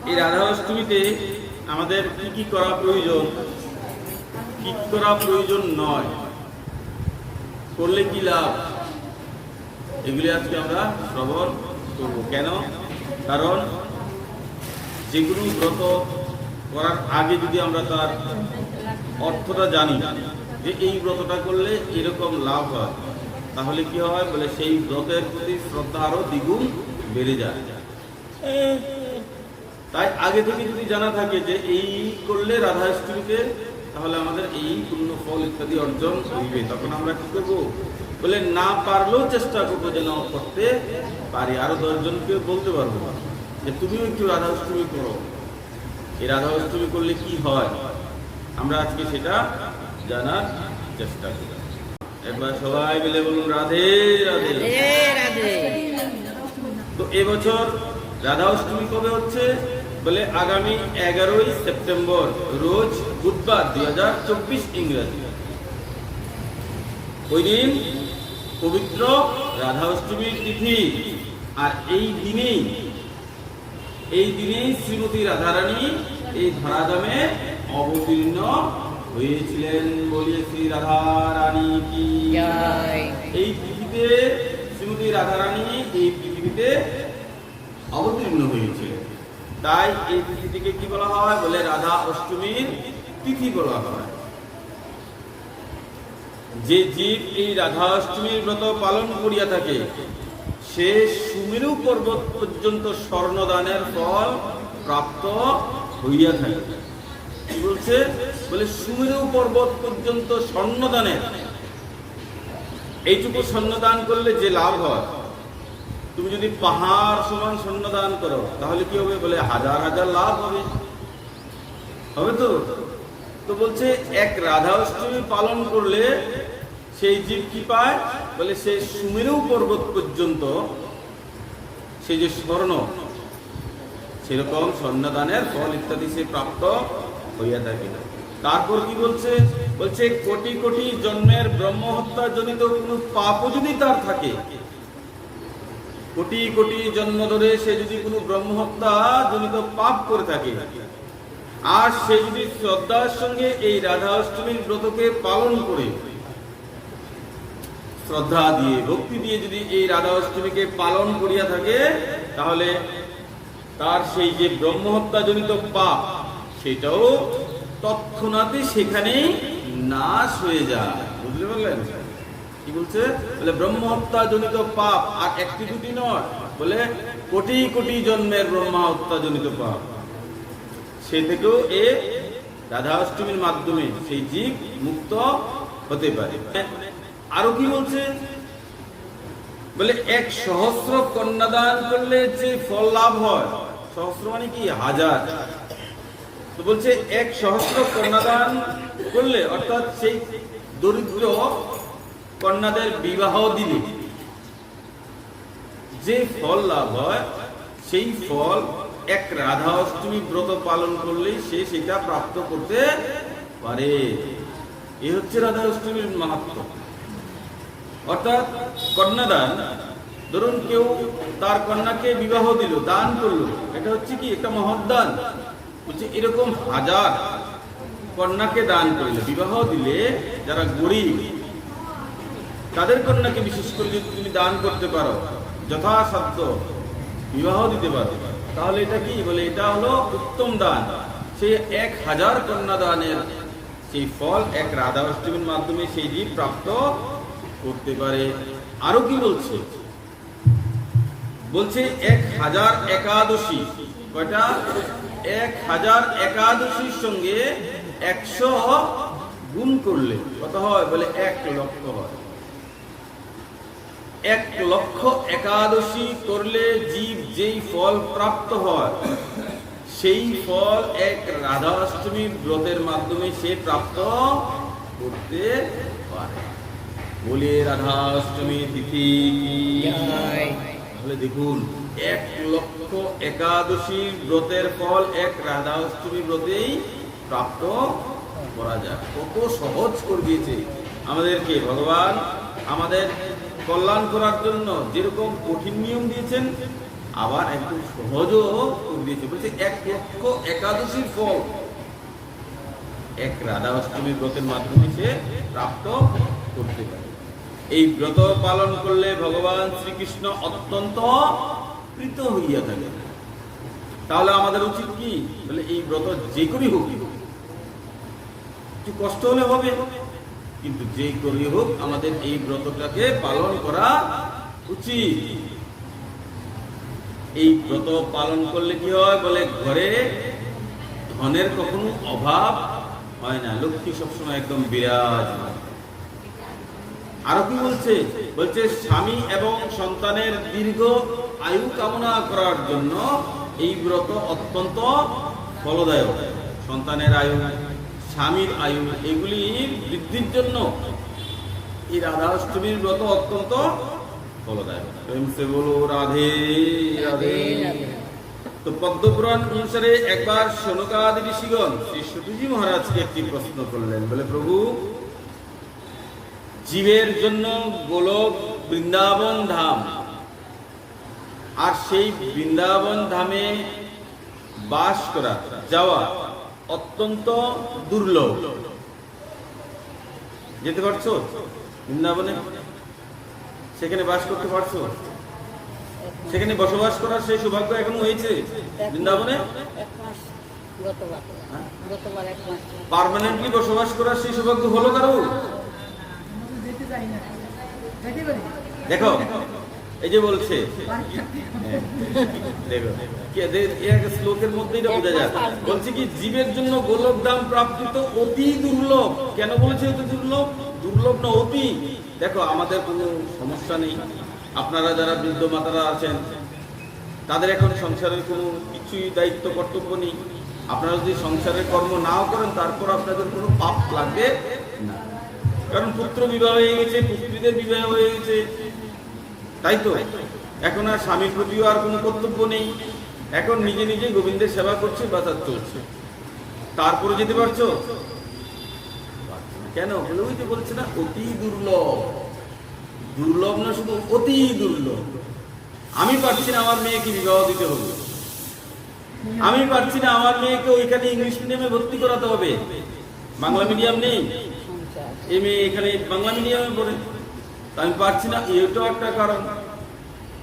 এই রাধা অষ্টমীতে আমাদের কি কি করা প্রয়োজন, কি করা প্রয়োজন নয়, করলে কি লাভ, এগুলি আজকে আমরা শ্রবণ করব। কেন? কারণ যে কোনো ব্রত করার আগে যদি আমরা তার অর্থটা জানি যে এই ব্রতটা করলে এরকম লাভ হয়, তাহলে কি হয় বলে সেই ব্রতের প্রতি শ্রদ্ধা আরো দ্বিগুণ বেড়ে যায়। তাই আগে থেকে যদি জানা থাকে যে এই করলে রাধাষ্টমীতে তাহলে আমাদের এই পূর্ণ ফল ইত্যাদি অর্জন হইবে, তখন আমরা কি করবো বলে না পারলেও চেষ্টা করবো যেন করতে পারি। আরো 10 জনকে বলতে পারবো যে তুমিও একটু রাধাষ্টমী করো। এই রাধাষ্টমী করলে কি হয় আমরা আজকে সেটা জানার চেষ্টা করি। একবার সবাই মিলে বলুন রাধে রাধে রাধে। তো এবছর রাধা অষ্টমী কবে হচ্ছে বলে আগামী 11ই সেপ্টেম্বর রোজ বুধবার 2024 ইংরেজি। ওই দিন পবিত্র রাধা অষ্টমীর তিথি। আর এই দিনেই শ্রীমতী রাধারানী এই ধরাধামে অবতীর্ণ হয়েছিলেন। বলিয়ে শ্রী রাধা রানী কি জয়। এই তিথিতে শ্রীমতী রাধারানী এই পৃথিবীতে অবতীর্ণ হয়েছিলেন। তাই এই তিথিটিকে কি বলা হয় বলে রাধা অষ্টমীর তিথি বলা হয়। যে জীব এই রাধা অষ্টমীর ব্রত পালন করিয়া থাকে সে সুমেরু পর্বত পর্যন্ত স্বর্ণদানের ফল প্রাপ্ত হইয়া থাকে। কি বলছে বলে সুমেরু পর্বত পর্যন্ত স্বর্ণদানের, এইটুকু স্বর্ণদান করলে যে লাভ হয়, তুমি যদি পাহাড় সমান স্বর্ণদান করো তাহলে কি হবে বলে হাজার হাজার লাভ হবে, হবে তো। তো বলছে এক রাধা অষ্টমী পালন করলে সেই জীব কি পায় বলে সে সুমেরু পর্বত পর্যন্ত সেই যে স্বর্ণ, সেরকম স্বর্ণদানের ফল ইত্যাদি সে প্রাপ্ত হইয়া থাকে। তারপর কি বলছে বলছে কোটি কোটি জন্মের ব্রহ্মহত্যা জনিত কোন পাপও যদি তার থাকে, কোটি কোটি জন্ম ধরে সে যদি কোনো ব্রহ্মহত্যা জনিত পাপ করে থাকে, আর সে যদি শ্রদ্ধার সঙ্গে এই রাধা অষ্টমীর ব্রতকে পালন করে শ্রদ্ধা দিয়ে ভক্তি দিয়ে যদি এই রাধা অষ্টমীকে পালন করিয়া থাকে, তাহলে তার সেই যে ব্রহ্মহত্যা জনিত পাপ সেটাও তৎক্ষণাৎ সেখানেই নাশ হয়ে যায়। বুঝতে পারলেন কি বলছে বলে ব্রহ্মহত্যা জনিত পাপ আর একটি দুটি নয়, বলে কোটি কোটি জন্মের ব্রহ্মহত্যা জনিত পাপ সে থেকেও এ রাধা অষ্টমীর মাধ্যমে সেই জীব মুক্ত হতে পারে। আরো কি বলছে বলে 1,000 কন্যাদান করলে যে ফল লাভ হয়, সহস্র মানে কি হাজার, তো বলছে 1,000 কন্যাদান করলে অর্থাৎ সেই দরিদ্র কন্যাদের বিবাহ দিলে যে ফল লাভ হয় সেই ফল এক রাধা অষ্টমী ব্রত পালন করলেই সে সেটা প্রাপ্ত করতে পারে। এই হচ্ছে রাধা অষ্টমীর মাহাত্ম্য। অর্থাৎ কন্যাদান, ধরুন কেউ তার কন্যাকে বিবাহ দিল, দান করলো, এটা হচ্ছে কি একটা মহৎ দান। বলছে এরকম হাজার কন্যাকে দান করলে, বিবাহ দিলে যারা গরিব তাদের কন্যাকে বিশেষ করে যদি তুমি দান করতে পারো, যথাসাধ্য বিবাহ দিতে পারো, তাহলে এটা কি বলে এটা হলো উত্তম দান। সেই 1000 কন্যা দানের সেই ফল এক রাধা অষ্টমীর মাধ্যমে সেই জীব প্রাপ্ত করতে পারে। আরো কি বলছে বলছে 1000 একাদশী, কয়টা 1000 একাদশীর সঙ্গে 100 গুণ করলে কত হয় বলে 1 লক্ষ হয়। 1 লক্ষ একাদশী করলে জীব যেই ফল প্রাপ্ত হয় সেই ফল এক রাধা অষ্টমী ব্রতের মাধ্যমে সে প্রাপ্ত করতে পারে। বলে রাধা অষ্টমী তিথি তাহলে দেখুন 1 লক্ষ একাদশী ব্রতের ফল এক রাধা অষ্টমী ব্রতেই প্রাপ্ত করা যায়। কত সহজ করে দিয়েছে আমাদেরকে ভগবান। আমাদের কল্যাণ করার জন্য যেরকম কঠিন নিয়ম দিয়েছেন আবার একদম সহজও করে দিয়েছে, বলছে 1,00,000 ফল এক রাধা অষ্টমীর ব্রতের মাধ্যমে সে প্রাপ্ত করতে পারে। এই ব্রত পালন করলে ভগবান শ্রীকৃষ্ণ অত্যন্ত প্রীত হইয়া থাকে। তাহলে আমাদের উচিত কি, বলে এই ব্রত যে করেই হোক, একটু কষ্ট হলে হবে, কিন্তু যে করেই হোক আমাদের এই ব্রতটাকে পালন করা উচিত। এই ব্রত পালন করলে কি হয়, বলে ঘরে ধনের কখনো অভাব হয় না, লক্ষ্মী সবসময় একদম বিরাজমান। আরো কি বলছে, বলছে স্বামী এবং সন্তানের দীর্ঘ আয়ু কামনা করার জন্য এই ব্রত অত্যন্ত ফলদায়ক। সন্তানের আয়ু, স্বামীর আয়ু, এগুলি বৃদ্ধির জন্য এই রাধা অষ্টমীর ব্রত অত্যন্ত ফলদায়ক। প্রেম সে বলো রাধে রাধে। তো পদ্মপুরাণ অনুসারে একবার শনকাদি ঋষিগণ শ্রী সূতজি মহারাজকে একটি প্রশ্ন করলেন, বলে প্রভু, জীবের জন্য গোলক বৃন্দাবন ধাম, আর সেই বৃন্দাবন ধামে বাস করা যাওয়া অত্যন্ত দুর্লভ। যেতে পারছো বৃন্দাবনে? সেখানে বাস করতে পারছো? সেখানে বসবাস করার সেই সৌভাগ্য এখন হয়েছে বৃন্দাবনে? পার্মানেন্টলি বসবাস করার সেই সৌভাগ্য হলো কারো? দেখো এই যে বলছে, দেখো শ্লোকের মধ্যে এটা বোঝা যায়, বলছে কি জীবের জন্য গোলক ধাম প্রাপ্তি তো অতি দুর্লভ। কেন বলেছে অতি দুর্লভ? দুর্লভ না অতি। দেখো আমাদের কোনো সমস্যা নেই, আপনারা যারা বৃদ্ধ মাতারা আছেন তাদের এখন সংসারের কোনো কিছুই দায়িত্ব কর্তব্য নেই। আপনারা যদি সংসারের কর্ম নাও করেন তারপর আপনাদের কোনো পাপ লাগবে না, কারণ পুত্র বিবাহ হয়ে গেছে, পুত্রীদের বিবাহ হয়ে গেছে, তাই তো। এখন আর স্বামীর প্রতিও আর কোনো কর্তব্য নেই, এখন নিজে নিজে গোবিন্দের সেবা করছে, বাজার চলছে। তারপরে যেতে পারছো? কেন? বলে ওই যে বলছে না অতি দুর্লভ। দুর্লভ না শুধু, অতি দুর্লভ। আমি পারছি না আমার মেয়েকে বিবাহ দিতে হবে, আমি পারছি না আমার মেয়েকে ওইখানে ইংলিশ মিডিয়ামে ভর্তি করাতে হবে, বাংলা মিডিয়াম নেই, এই মেয়ে এখানে বাংলা মিডিয়ামে পড়ে, আমি পারছি না, এটাও একটা কারণ।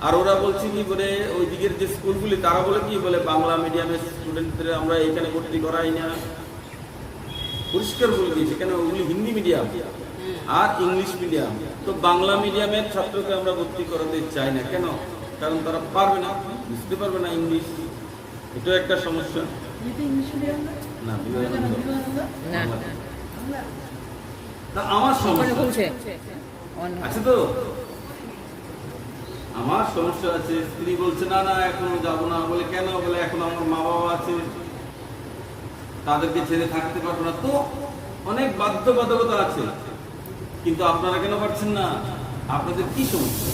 আর ওরা বলছে কি, বলে ওই দিকের যে স্কুলগুলি তারা বলে কি, বলে বাংলা মিডিয়ামের স্টুডেন্টদের আমরা এখানে ভর্তি করাই না, পরিষ্কার বলে দিয়েছে। কেন? ওগুলি হিন্দি মিডিয়াম আর ইংলিশ মিডিয়াম, তো বাংলা মিডিয়ামের ছাত্রকে আমরা ভর্তি করাতে চাই না। কেন? কারণ তারা পারবে না, বুঝতে পারবে না ইংলিশ, এটা একটা সমস্যা। না আমার সমস্যা আছে, তো আমার সমস্যা আছে। স্ত্রী বলছে না না এখনো যাবো না। বলে কেন? বলে এখন আমার মা বাবা আছে, তাদেরকে ছেড়ে থাকতে পারবো না। তো অনেক বাধ্যবাধকতা আছে, কিন্তু আপনারা কেন পারছেন না? আপনাদের কি সমস্যা?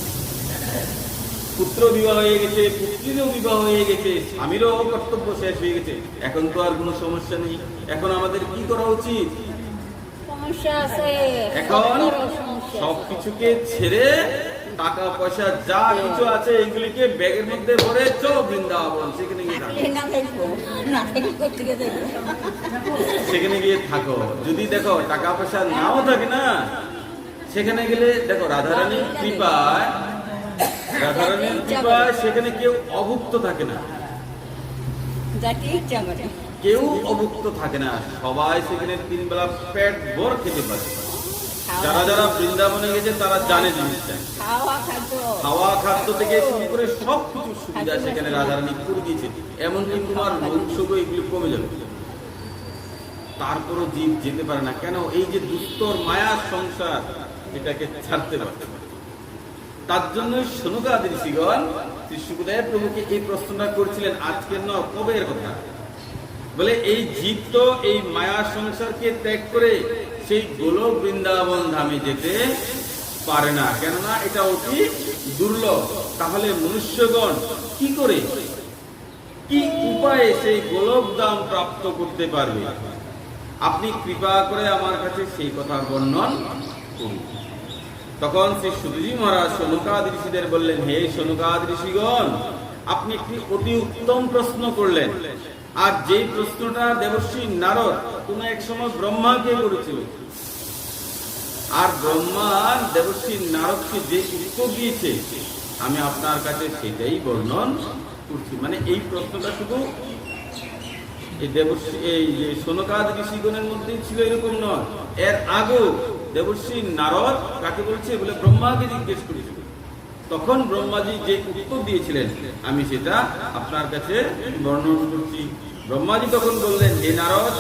পুত্র বিবাহ হয়ে গেছে, পুত্রীরও বিবাহ হয়ে গেছে, স্বামীরও কর্তব্য শেষ হয়ে গেছে, এখন তো আর কোনো সমস্যা নেই। এখন আমাদের কি করা উচিত? এখন সবকিছুকে ছেড়ে টাকা পয়সা যা কিছু আছে এগুলিকে ব্যাগের মধ্যে ভরে চলো বৃন্দাবন, সেখানে গিয়ে সেখানে গিয়ে থাকো। যদি দেখো টাকা পয়সা নাও থাকে না, সেখানে গেলে দেখো রাধারানীর কৃপায়, রাধারানীর কৃপায় সেখানে কেউ অভুক্ত থাকে না, কেউ অভুক্ত থাকে না, সবাই সেখানে 3 বেলা পেট ভর খেতে পারে। যারা যারা বৃন্দাবনে গেছে তারা জানে জিনিসটা, খাওয়া খাদ্য থেকে শুরু করে সবকিছু সুবিধা সেখানে রাধারানী করে দিয়েছে। এমনকি তোমার রোগ শোক এগুলি কমে যাবে। তারপরও জীব যেতে পারে না। কেন? এই যে দুস্তর মায়ার সংসার, এটাকে ছাড়তে পারে। তার জন্যই শনকাদি ঋষিগণ শ্রী শুকদেব প্রভুকে এই প্রশ্নটা করছিলেন, আজকের নয় কবের কথা। বলে এই জীব তো এই মায়া সংসারকে ত্যাগ করে সেই গোলক বৃন্দাবন ধামে যেতে পারে না, কেননা এটা অতি দুর্লভ। তাহলে মনুষ্যগণ কি করে, কি উপায়ে সেই গোলক ধাম প্রাপ্ত করতে পারবে? আপনি কৃপা করে আমার কাছে সেই কথা বর্ণন করুন। তখন শ্রী সূতজি মহারাজ শনকাদি ঋষিদের বললেন, হে শনকাদি ঋষিগণ, আপনি একটি অতি উত্তম প্রশ্ন করলেন, আর যেই প্রশ্নটা দেবর্ষী নারদ কোন এক সময় ব্রহ্মাকে করেছিল, আর ব্রহ্মা দেবর্ষী নারদকে যে উত্তর দিয়েছে আমি আপনার কাছে সেটাই বর্ণন করছি। মানে এই প্রশ্নটা শুধু এই দেবর্ষী এই যে সনকাদ ঋষিগণের মধ্যেই ছিল এরকম নয়, এর আগেও দেবর্ষী নারদ কাকে বলছে বলে ব্রহ্মাকে জিজ্ঞেস করেছিল, তখন ব্রহ্মাজি যে উত্তর দিয়েছিলেন আমি সেটা আপনার কাছে বর্ণন করছি। ব্রহ্মাজি তখন বললেন, হে নারদ,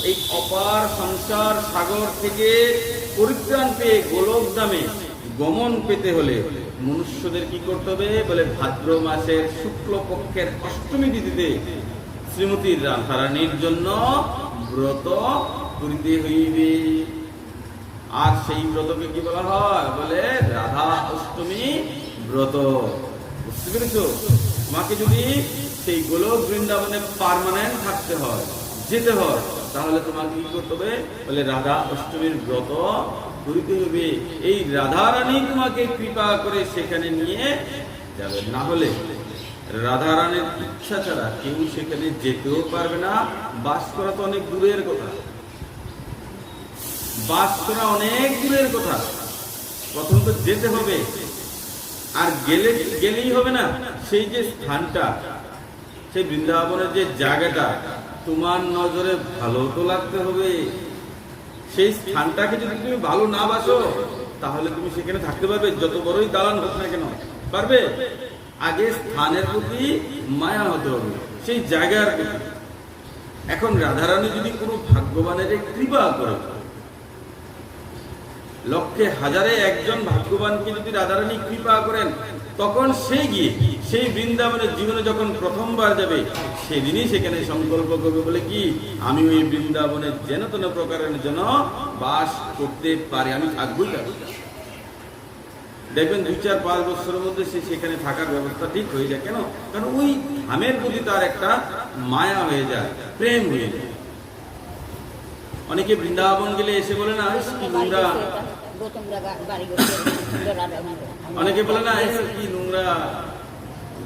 এই অপার সংসার সাগর থেকে পরিত্রাণ পেয়ে গোলক ধামে গমন পেতে হলে মনুষ্যদের কি করতে হবে বলে ভাদ্র মাসের শুক্ল পক্ষের অষ্টমী তিথিতে শ্রীমতী রাধারানীর জন্য ব্রত করিতে হইবে। আর সেই ব্রতকে কি বলা হয় বলে রাধা অষ্টমী ব্রত। বুঝতে পেরেছো? তোমাকে যদি সেই গোলক বৃন্দাবনে পার্মানেন্ট থাকতে হয়, যেতে হয়, তাহলে তোমাকে কি করতে হবে বলে রাধা অষ্টমীর ব্রত করিতে হবে। এই রাধা রানী তোমাকে কৃপা করে সেখানে নিয়ে যাবে, না হলে রাধা রানীর ইচ্ছা ছাড়া কেউ সেখানে যেতেও পারবে না। বাস করা তো অনেক দূরের কথা, বাস করা অনেক দূরের কথা, প্রথম তো যেতে হবে। আর গেলেই হবে না, সেই যে স্থানটা, সেই বৃন্দাবনের যে জায়গাটা তোমার নজরে ভালো তো লাগতে হবে। সেই স্থানটাকে যদি তুমি ভালো না বাসো তাহলে তুমি সেখানে থাকতে পারবে? যত বড়ই দালান হোক না কেন, পারবে? আগে স্থানের প্রতি মায়া হতে হবে, সেই জায়গার প্রতি। এখন রাধারানী যদি কোনো ভাগ্যবানের কৃপা করে, লক্ষে হাজারে একজন ভাগ্যবানকে যদি রাধারানী কৃপা করেন, তখন সে গিয়ে সেই বৃন্দাবনের জীবনে যখন প্রথমবার যাবে সেদিনই সেখানে সংকল্প করবে বলে কি আমি ওই বৃন্দাবনের যেন তেন প্রকারের জন্য বাস করতে পারি, আমি থাকবই থাকবো। দেখবেন 2-4-5 বছরের মধ্যে সে সেখানে থাকার ব্যবস্থা ঠিক হয়ে যায়। কেন? কারণ ওই ধামের প্রতি তার একটা মায়া হয়ে যায়, প্রেম হয়ে যায়। অনেকে বৃন্দাবন গেলে এসে বলে না কি নোংরা, অনেকে বলে না কি নোংরা,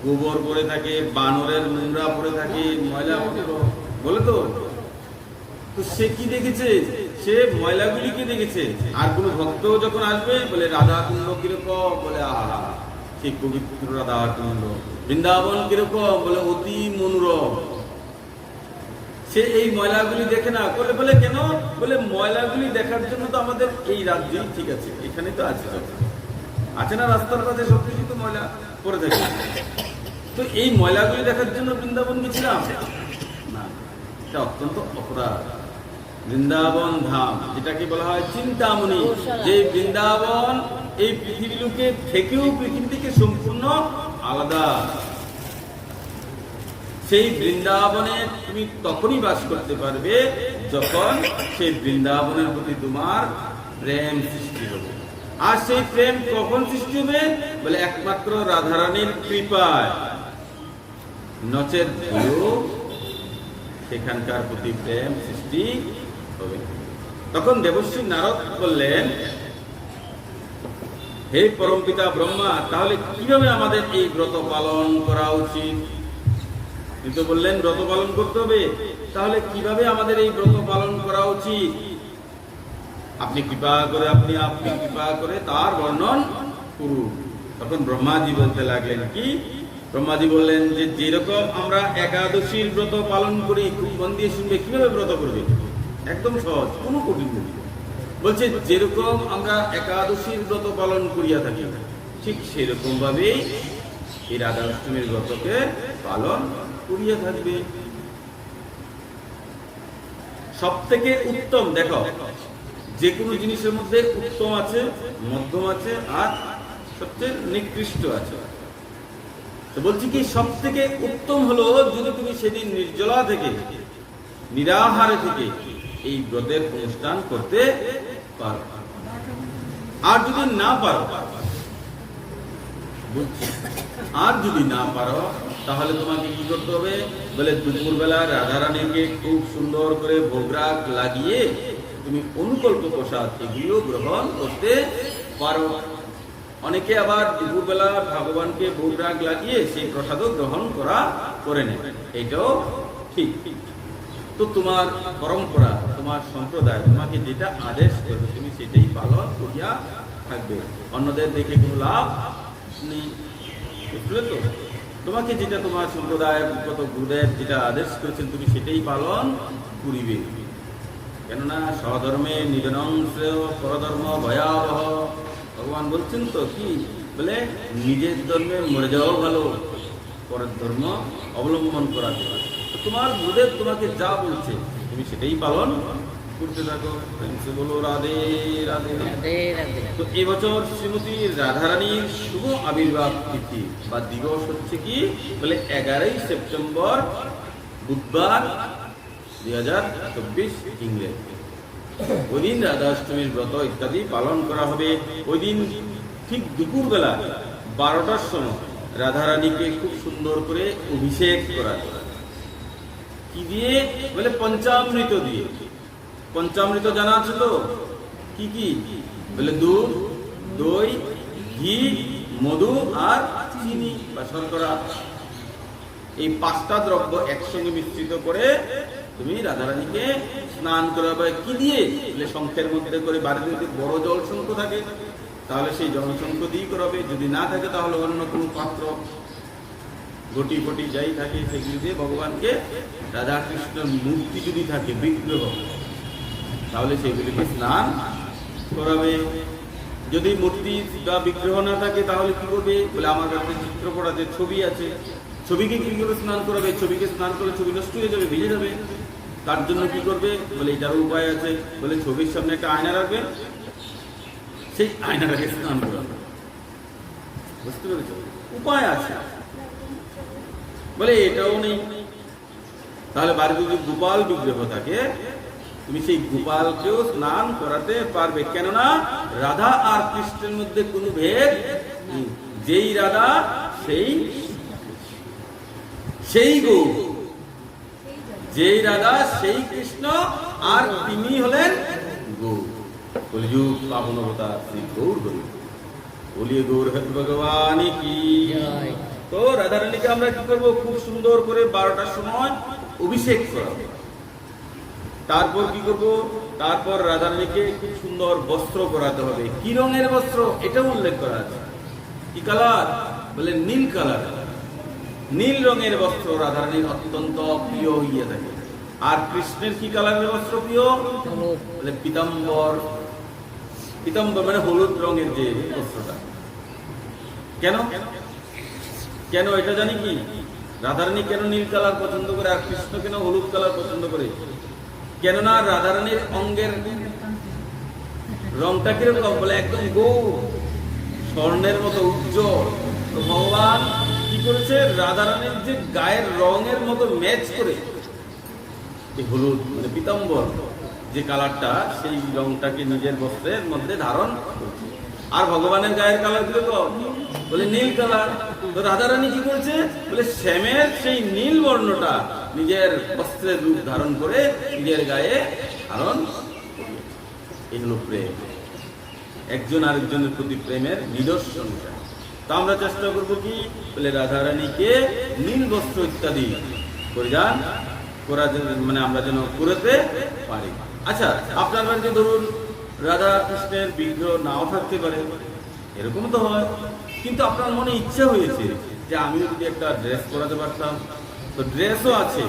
গোবর পরে থাকে, বানরের নোংরা পরে থাকে, ময়লা বলে তো। তো সে কি দেখেছে? সে ময়লাগুলিকে দেখেছে। আর কোন ভক্ত যখন আসবে বলে রাধা কুণ্ড কিরকম, বলে আহা সেই পবিত্র রাধা কুণ্ড। বৃন্দাবন কিরকম, বলে অতি মনোরম। সে এই ময়লাগুলি দেখে না, বলে কেন? বলে ময়লাগুলি দেখার জন্য তো আমাদের এই রাজ্যই ঠিক আছে, এখানে তো আছে, আছে না রাস্তার কাছে সবকিছু তো ময়লা পড়ে থাকে। তো এই ময়লাগুলি দেখার জন্য বৃন্দাবন গেছিলাম না, এটা অত্যন্ত অপরাধ। বৃন্দাবন ধাম যেটাকে বলা হয় চিন্তামণি, যে বৃন্দাবন এই পৃথিবীকে থেকেও পৃথিবী থেকে সম্পূর্ণ আলাদা। সেই বৃন্দাবনে তুমি তখনই বাস করতে পারবে যখন সেই বৃন্দাবনের প্রতি তোমার প্রেম সৃষ্টি হবে। আর সেই প্রেম কখন সৃষ্টি হবে বলে একমাত্র রাধারানীর কৃপায়, নচেত সেখানকার প্রতি প্রেম সৃষ্টি হবে। তখন দেবশ্রী নারদ বললেন, হে পরমপিতা ব্রহ্মা, তাহলে কিভাবে আমাদের এই ব্রত পালন করা উচিত? কিন্তু বললেন ব্রত পালন করতে হবে, তাহলে কিভাবে আমাদের এই ব্রত পালন করা উচিত? আপনি কৃপা করে তার বর্ণন করুন। তখন ব্রহ্মাজি বলতে লাগলেন কি? ব্রহ্মাজি বললেন যে যেরকম আমরা একাদশীর ব্রত পালন করি, খুব মন দিয়ে শুনবে, কিভাবে ব্রত করবে? একদম সহজ, কোনো কঠিন নেই। বলছে যেরকম আমরা একাদশীর ব্রত পালন করিয়া থাকি, ঠিক সেরকম ভাবেই এই রাধা অষ্টমীর ব্রতকে পালন করিয়া থাকবে। সব থেকে উত্তম, দেখো যে কোনো জিনিসের মধ্যে উত্তম আছে, মধ্যম আছে, আর সবচেয়ে নিকৃষ্ট আছে। তো বলছি কি সব থেকে উত্তম হলো যদি তুমি সেদিন নির্জলা থেকে, নিরাহারে থেকে এই ব্রতের অনুষ্ঠান করতে পারো। আর যদি না পারো, তাহলে তোমাকে কি করতে হবে বলে দুপুরবেলা রাধারানীকে খুব সুন্দর করে ভোগরাগ লাগিয়ে তুমি অনুকল্প প্রসাদ এগুলো গ্রহণ করতে পারো। অনেকে আবার দুপুরবেলা ভগবানকে ভোগ রাগ লাগিয়ে সেই প্রসাদও গ্রহণ করে নেবে, এটাও ঠিক। তো তোমার পরম্পরা, তোমার সম্প্রদায় তোমাকে যেটা আদেশ করবে তুমি সেটাই পালন করিয়া থাকবে, অন্যদের দেখে কোনো লাভ নেই, বুঝলে তো? তোমাকে যেটা তোমার সম্প্রদায় কত গুরুদেব যেটা আদেশ করেছেন তুমি সেটাই পালন করিবে। কেননা স্বধর্মে নিজনংশ পরধর্ম ভয়াবহ। ভগবান বলছেন তো কি বলে, নিজের ধর্মে মরে যাওয়া ভালো, পরের ধর্ম অবলম্বন করা। তোমার গুরুদেব তোমাকে যা বলছে তুমি সেটাই পালন করতে থাকো। বলো রাধে রাধে রাধে। তো এবছর শ্রীমতী রাধারানীর শুভ আবির্ভাব তিথি বা দিবস হচ্ছে কি বলে 11ই সেপ্টেম্বর বুধবার 2024 ইংরেজি। ওই দিন রাধাষ্টমীর ব্রত ইত্যাদি পালন করা হবে। ওই দিন ঠিক দুপুরবেলা 12টার সময় রাধারানীকে খুব সুন্দর করে অভিষেক করা হয়। কি দিয়ে বলে, পঞ্চামৃত দিয়ে। পঞ্চামৃত জানা আছে তো? কি কি বলে, দুধ, দই, ঘি, মধু আর চিনি বা শর্করা, এই 5টা দ্রব্য একসঙ্গে মিশ্রিত করে তুমি রাধারানীকে স্নান করাবে। কি দিয়ে বলে, শঙ্খের মধ্যে করে, বাড়িতে যদি বড় জল শঙ্খ থাকে তাহলে সেই জল শঙ্খ দিয়ে করাবে, যদি না থাকে তাহলে অন্য কোনো পাত্র ঘটি ফটি যাই থাকে সেগুলি দিয়ে ভগবানকে, রাধা কৃষ্ণের মূর্তি যদি থাকে বিগ্রহ তাহলে সেগুলিকে স্নান করাবে। যদি মূর্তি বা বিগ্রহ না থাকে তাহলে কি করবে বলে, আমার কাছে চিত্রপট আছে, ছবি আছে, ছবিকে কি করে স্নান করাবে? ছবিকে স্নান করে ছবি নষ্ট হয়ে যাবে, ভিজে যাবে। তার জন্য কি করবে বলে, এটারও উপায় আছে বলে, ছবির সামনে একটা আয়না রাখবে, সেই আয়নাটাকে স্নান করাবে। বুঝতে পেরেছ? উপায় আছে বলে, এটাও নেই তাহলে বাড়িতে যদি গোপাল বিগ্রহ থাকে তুমি সেই গোপালকেও স্নান করাতে পারবে। কেননা রাধা আর কৃষ্ণের মধ্যে কোনো ভেদ নেই। যেই রাধা সেই গৌর, যেই রাধা সেই কৃষ্ণ, আর তিনি হলেন গৌর। কলিযুগ পাবন অবতার শ্রী গৌর হরি, বলিয়ে গৌর হরি ভগবান কি। তো রাধারানীকে আমরা কি করবো, খুব সুন্দর করে 12টার সময় অভিষেক করাবো। তারপর কি করব, তারপর রাধারানীকে খুব সুন্দর বস্ত্র পরাতে হবে। কি রঙের বস্ত্র এটা উল্লেখ করা আছে। কি কালার বলে, নীল কালার। নীল রঙের বস্ত্র রাধারানীর অত্যন্ত প্রিয় হইয়া থাকে। আর কৃষ্ণের কি কালারের বস্ত্র প্রিয় বলে, পীতাম্বর। পীতাম্বর মানে হলুদ রঙের যে বস্ত্রটা। কেন কেন এটা জানি কি, রাধারানী কেন নীল কালার পছন্দ করে আর কৃষ্ণ কেন হলুদ কালার পছন্দ করে? কেননা রাধারানীর অঙ্গের রংটা কিরকম বলে, একদম গৌর, স্বর্ণের মতো উজ্জ্বল। তো ভগবান কি করেছে, রাধারানীর যে গায়ের রঙের মতো ম্যাচ করে এই হলুদ মানে পীতাম্বর যে কালারটা, সেই রংটাকে নিজের বস্ত্রের মধ্যে ধারণ করছে। আর ভগবানের গায়ের কালার কিরকম বলে, নীল কালার। তো রাধারানী কি করেছে বলে, শ্যামের সেই নীল বর্ণটা নিজের বস্ত্রের রূপ ধারণ করে নিজের গায়ে ধারণ। এগুলো প্রেম, একজন আরেকজনের প্রতি প্রেমের নিদর্শন। তো আমরা চেষ্টা করবো কি বলে, রাধারানীকে নীল বস্ত্র ইত্যাদি পরিধান করা, মানে আমরা যেন করতে পারি। আচ্ছা, আপনার বাড়িতে ধরুন রাধা কৃষ্ণের বিগ্রহ নাও থাকতে পারে, এরকম তো হয়, কিন্তু আপনার মনে ইচ্ছা হয়েছে যে আমিও যদি একটা ড্রেস পরাতে পারতাম। তো ড্রেসও আছে,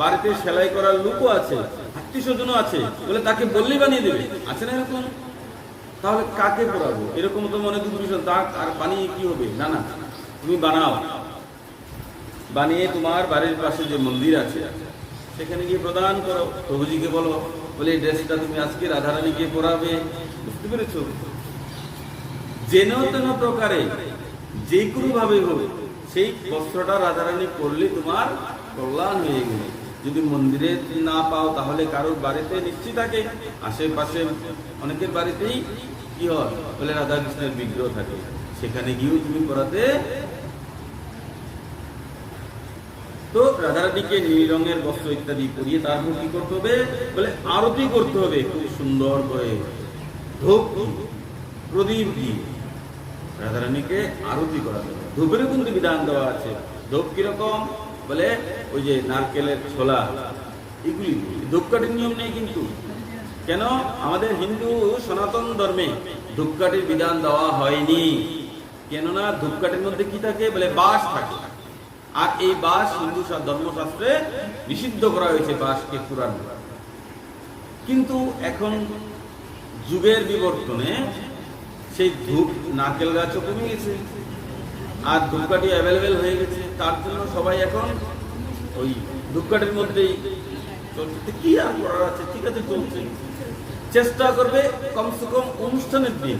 বাড়িতে সেলাই করার লোকও আছে, আত্মীয় স্বজনও আছে, বলে তাকে বললেই বানিয়ে দেবে, আছে না এরকম? তাহলে কাকে পরাবো? এরকম তো মনে দুর্বিষণ, তা আর বানিয়ে কি হবে? না না, তুমি বানাও, বানিয়ে তোমার বাড়ির পাশে যে মন্দির আছে সেখানে গিয়ে প্রদান করো। প্রভুজিকে বলো বলে, এই ড্রেসটা তুমি আজকে রাধারানীকে পরাবে। বুঝতে পেরেছো? যেন তেন প্রকারে যে কোনো ভাবে হোক সেই বস্ত্রটা রাধারানী পরলে তোমার কল্যাণ হয়ে গেল। যদি মন্দিরে না পাও তাহলে কারোর বাড়িতে নিশ্চিত থাকে, আশেপাশে অনেকের বাড়িতেই কি হয় বলে, রাধা কৃষ্ণের বিগ্রহ থাকে, সেখানে গিয়েও তুমি পরাতে। তো রাধারানীকে নীল রঙের বস্ত্র ইত্যাদি পরিয়ে তারপর কি করতে হবে বলে, আরতি করতে হবে খুব সুন্দর করে, ধূপ প্রদীপ দিয়ে রাধারানীকে আরতি করা যাবে। ধূপেরও কিন্তু বিধান দেওয়া আছে। ধূপ কিরকম বলে ওই যে নারকেলের ছোলা, এগুলি ধূপকাঠির নিয়ম নেই কিন্তু। কেন? আমাদের হিন্দু সনাতন ধর্মে ধূপকাঠির বিধান দেওয়া হয়নি। কেননা ধূপকাঠির মধ্যে কি থাকে বলে বাঁশ থাকে, আর এই বাঁশ হিন্দু ধর্মশাস্ত্রে নিষিদ্ধ করা হয়েছে বাঁশকে পুরানো। কিন্তু এখন যুগের বিবর্তনে সেই ধূপ নারকেল গাছও কমে গেছে, আর ধূপকাঠি অ্যাভেলেবেল হয়ে গেছে। তার জন্য সবাই এখন ওই ধূপকাঠির মধ্যেই চলছে। কি আর করার আছে, ঠিক আছে চলছে। চেষ্টা করবে কমসে কম অনুষ্ঠানের দিন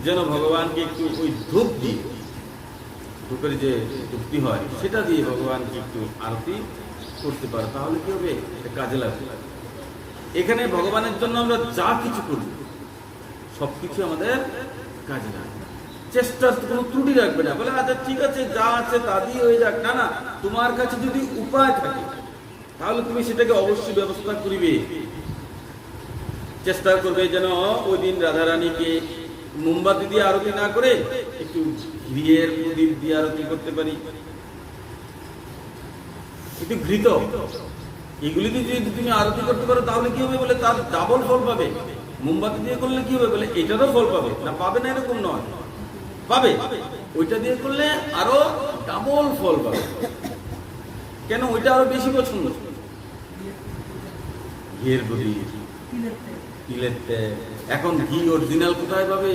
যেন ভগবানকে একটু ওই ধূপ দিয়ে, ধূপের যে ধূপটি হয় সেটা দিয়ে ভগবানকে একটু আরতি করতে পারে, তাহলে কি হবে, এটা কাজে লাগবে। এখানে ভগবানের জন্য আমরা যা কিছু করি সবকিছু আমাদের কাজে লাগবে। চেষ্টার কোনো ত্রুটি রাখবে না, বলে আচ্ছা ঠিক আছে যা আছে তা দিয়ে হয়ে যাক। না না, তোমার কাছে যদি উপায় থাকে তাহলে তুমি সেটাকে অবশ্যই ব্যবস্থা করিবে। চেষ্টা করবে যেন ওই দিন রাধারানীকে মোমবাতি দিয়ে আরতি না করে একটু ঘিয়ের প্রদীপ দিয়ে আরতি করতে পারি, একটু ঘৃত, এগুলি দিয়ে যদি তুমি আরতি করতে পারো তাহলে কি হবে বলে তার ডাবল ফল পাবে। মোমবাতি দিয়ে করলে কি হবে বলে এটারও ফল পাবে না, পাবে না এরকম নয়, পাবে। ওইটা দিয়ে করলে আরো ডাবল ফল পাবে। কেন? ওইটা আরো বেশি পছন্দ। ঘিয়ের প্রদীপ, তিলের তেল। এখন ঘি অরিজিনাল কোথায় পাবে?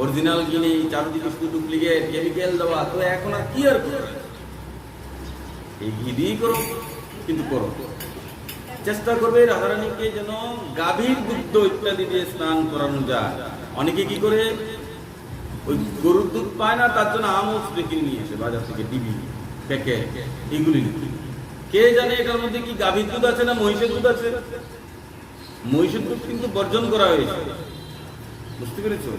অরিজিনাল ঘি নেই, চারদিকে শুধু ডুপ্লিকেট কেমিক্যাল দেওয়া। তো এখন আর কি আর করবে, এই ঘি দিয়েই করো, কিন্তু করো। চেষ্টা করবে রাধারানীকে যেন গাভীর দুগ্ধ ইত্যাদি দিয়ে স্নান করানো যায়। অনেকে কি করে ওই গরুর দুধ পায় না, তার জন্য আমল স্প্রে কিনে নিয়ে এসে বাজার থেকে ডিবি প্যাকেট, এগুলি কে জানে এটার মধ্যে কি গাভীর দুধ আছে না মহিষের দুধ আছে। মহিষের দুধ কিন্তু বর্জন করা হয়েছে, বুঝতে পেরেছো?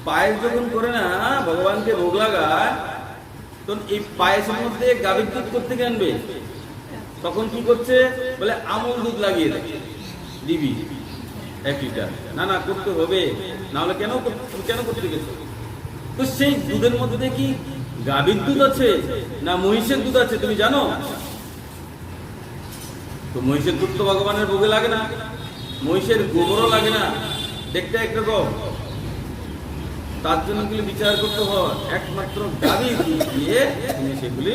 পায়েস যখন করে না ভগবানকে ভোগ লাগায়, তখন এই পায়েসের মধ্যে গাভীর দুধ করতে আনবে, তখন কি করছে বলে আমল দুধ লাগিয়ে দেয় দিবি 1 লিটার। না না, করতে হবে, না হলে কেন করতে গেছো? তো সেই দুধের মধ্যে কি গাভীর দুধ আছে না মহিষের দুধ আছে তুমি জানো? তো মহিষের দুধ তো ভগবানের ভোগে লাগে না, মহিষের গোবরও লাগে না, দেখতে একরকম। তার জন্য এগুলি বিচার করতে হয়। একমাত্র গাভী দিয়ে তুমি সেগুলি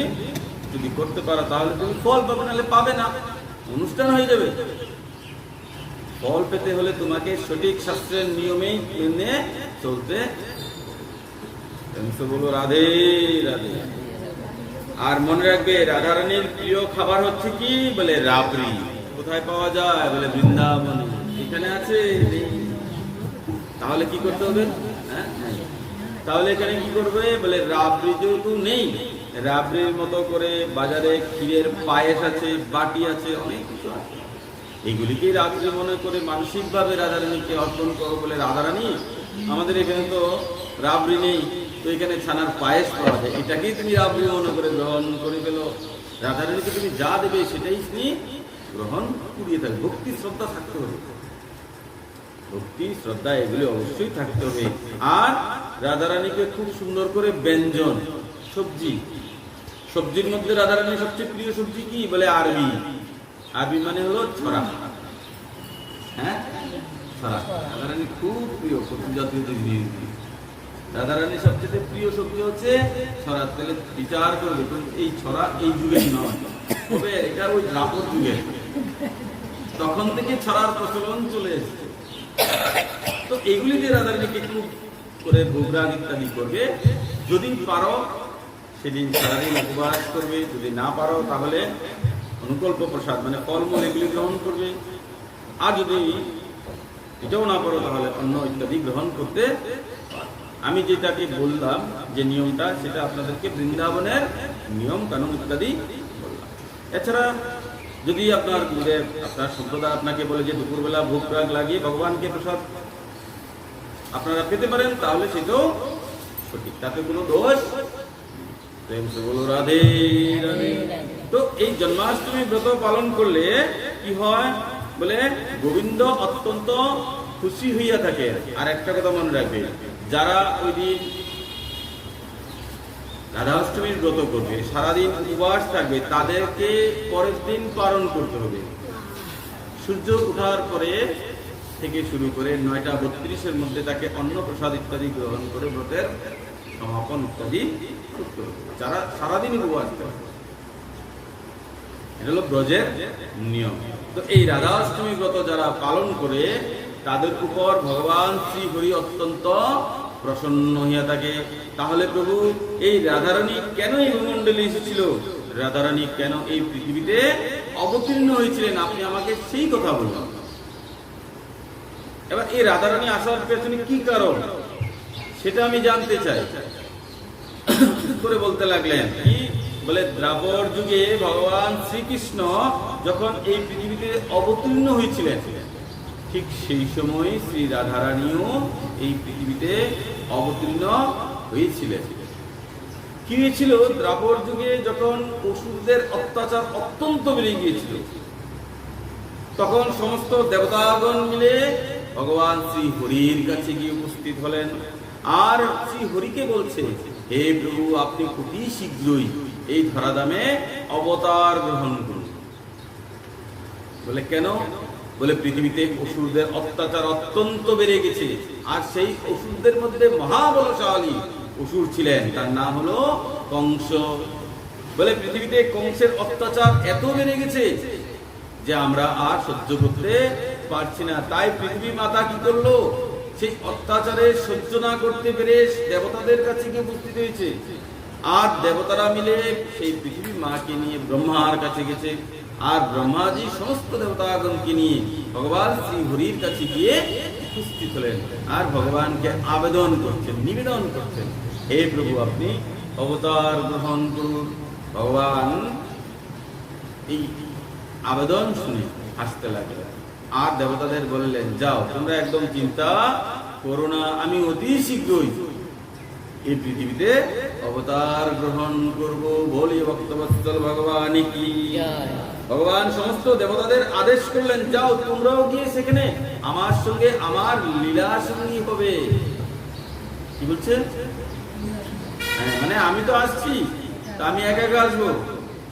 যদি করতে পারো তাহলে তুমি ফল পাবে, নাহলে পাবে না, অনুষ্ঠান হয়ে যাবে। ফল পেতে হলে তোমাকে সঠিক শাস্ত্রের নিয়মেই মেনে চলতে। বলো রাধে রাধে। আর মনে রাখবে রাধারানীর প্রিয় খাবার হচ্ছে কি বলে রাবড়ি। কোথায় পাওয়া যায় বলে বৃন্দাবনে। এখানে আছে? তাহলে কি করতে হবে? তাহলে এখানে কি করবে বলে রাবড়ি যেহেতু নেই, রাবড়ির মতো করে বাজারে ক্ষীরের পায়েস আছে, বাটি আছে, অনেক কিছু আছে। এগুলিকে রাবড়ি মনে করে মানসিক ভাবে রাধারানীকে অর্পণ করো বলে রাধারানী আমাদের এখানে তো রাবড়ি নেই, তো এখানে ছানার পায়েস পাওয়া যায়, এটাকেই তুমি রাবড়ি মনে করে গ্রহণ করে ফেলো। রাধারানীকে তুমি যা দেবে সেটাই তুমি গ্রহণ করিয়ে থাকবে। ভক্তি শ্রদ্ধা থাকতে হবে, ভক্তি শ্রদ্ধা এগুলি অবশ্যই থাকতে হবে। আর রাধারানীকে খুব সুন্দর করে ব্যঞ্জন সবজির মধ্যে রাধারানীর সবচেয়ে প্রিয় সবজি কি বলে আরবি। আরবি মানে হলো ছড়া। হ্যাঁ, ছড়া রাধারানী খুব প্রিয় সবজি জাতীয় জিনিস। রাধারানীর সবচেয়ে প্রিয় সবজি হচ্ছে ছড়া। তাহলে বিচার করবে এই ছড়া এই যুগের নয়, তবে এটা ওই দ্রাপর যুগের, তখন থেকে ছড়ার প্রচলন চলে এসেছে। তো এইগুলি দিয়ে রাধারানীকে একটু করে ভোগরাগ ইত্যাদি করবে। যদি পারো সেদিন সারাদিন উপবাস করবে, যদি না পারো তাহলে অনুকল্প প্রসাদ মানে ফলমূল এগুলি গ্রহণ করবে। আর যদি এটাও না পারো তাহলে অন্ন ইত্যাদি গ্রহণ করতে। আমি যেটাকে বললাম যে নিয়মটা, সেটা আপনাদেরকে বৃন্দাবনের নিয়ম কানুন ইত্যাদি বললাম। এছাড়া যদি আপনার সম্প্রদায় আপনাকে বলে যে দুপুরবেলা ভোগ রাগ লাগিয়ে ভগবানকে প্রসাদ আপনারা পেতে পারেন, তাহলে সেটাও সঠিক, তাতে কোনো দোষ। প্রেম সে বলো রাধে রাধে। তো এই জন্মাষ্টমী ব্রত পালন করলে কি হয় বলে গোবিন্দ অত্যন্ত খুশি হইয়া থাকে। আর একটা কথা মনে রাখবে, যারা ওই দিন রাধাষ্টমীর ব্রত করবে, সারাদিন উপবাস থাকবে, তাদেরকে পরের দিন পালন করতে হবে। সূর্য ওঠার পরে থেকে শুরু করে 9:32-এর মধ্যে তাকে অন্ন প্রসাদ ইত্যাদি গ্রহণ করে ব্রতের সমাপন ইত্যাদি করতে হবে। যারা সারাদিন উপবাস থাকবে, এটা হলো ব্রজের নিয়ম। তো এই রাধাষ্টমী ব্রত যারা পালন করে তাদের উপর ভগবান শ্রী হরি অত্যন্ত প্রসন্ন হইয়া থাকে। তাহলে প্রভু এই রাধারানী কেন এই ভূমণ্ডলে এসেছিল, রাধারানী কেন এই পৃথিবীতে অবতীর্ণ হয়েছিলেন, আপনি আমাকে সেই কথা বলুন। এবার এই রাধারানী আসার পেছনে কি কারণ সেটা আমি জানতে চাই। করে বলতে লাগলেন কি, বলে দ্রাপর যুগে ভগবান শ্রীকৃষ্ণ যখন এই পৃথিবীতে অবতীর্ণ হয়েছিলেন, ঠিক সেই সময় শ্রী রাধারানীও এই পৃথিবীতে অবতীর্ণ হয়েছিলেন। কি হয়েছিল, দ্রাপর যুগে যখন অসুরদের অত্যাচার অত্যন্ত বেড়ে গিয়েছিল, তখন সমস্ত দেবতাগণ মিলে ভগবান শ্রী হরির কাছে গিয়ে উপস্থিত হলেন। আর শ্রী হরিকে বলছে, হে প্রভু, আপনি অতি শীঘ্রই এই ধরাধামে অবতার গ্রহণ করুন। বলে কেন, বলে পৃথিবীতে অসুরদের অত্যাচার অত্যন্ত বেড়ে গেছে, আর সেই অসুরদের মধ্যে মহাবলশালী অসুর ছিলেন, তার নাম হলো কংস। বলে পৃথিবীতে কংসের অত্যাচার এত বেড়ে গেছে যে আমরা আর সহ্য করতে পারছি না। তাই পৃথিবী মাতা কি করলো, সেই অত্যাচারে সহ্য না করতে পেরে দেবতাদের কাছে গিয়ে উপস্থিত হয়েছে। আর দেবতারা মিলে সেই পৃথিবী মাকে নিয়ে ব্রহ্মার কাছে গেছে। আর ব্রহ্মাজি সমস্ত দেবতাগণকে নিয়ে ভগবান শ্রী হরির কাছে গিয়ে উপস্থিত হলেন, আর ভগবানকে আবেদন করছেন, নিবেদন করছেন, হে প্রভু, আপনি অবতার গ্রহণ করুন। ভগবান এই আবেদন শুনে হাসতে লাগলেন, আর দেবতাদের বললেন, যাও তোমরা একদম চিন্তা করো না, আমি অতি শীঘ্রই এই পৃথিবীতে অবতার গ্রহণ করব। বলি ভক্তবৎসল ভগবান কি। ভগবান সমস্ত দেবতাদের আদেশ করলেন, যাও তোমরাও গিয়ে সেখানে আমার সঙ্গে আমার লীলা সঙ্গী হবে। কি বলছে, মানে আমি তো আসছি, তা আমি একা একা আসবো,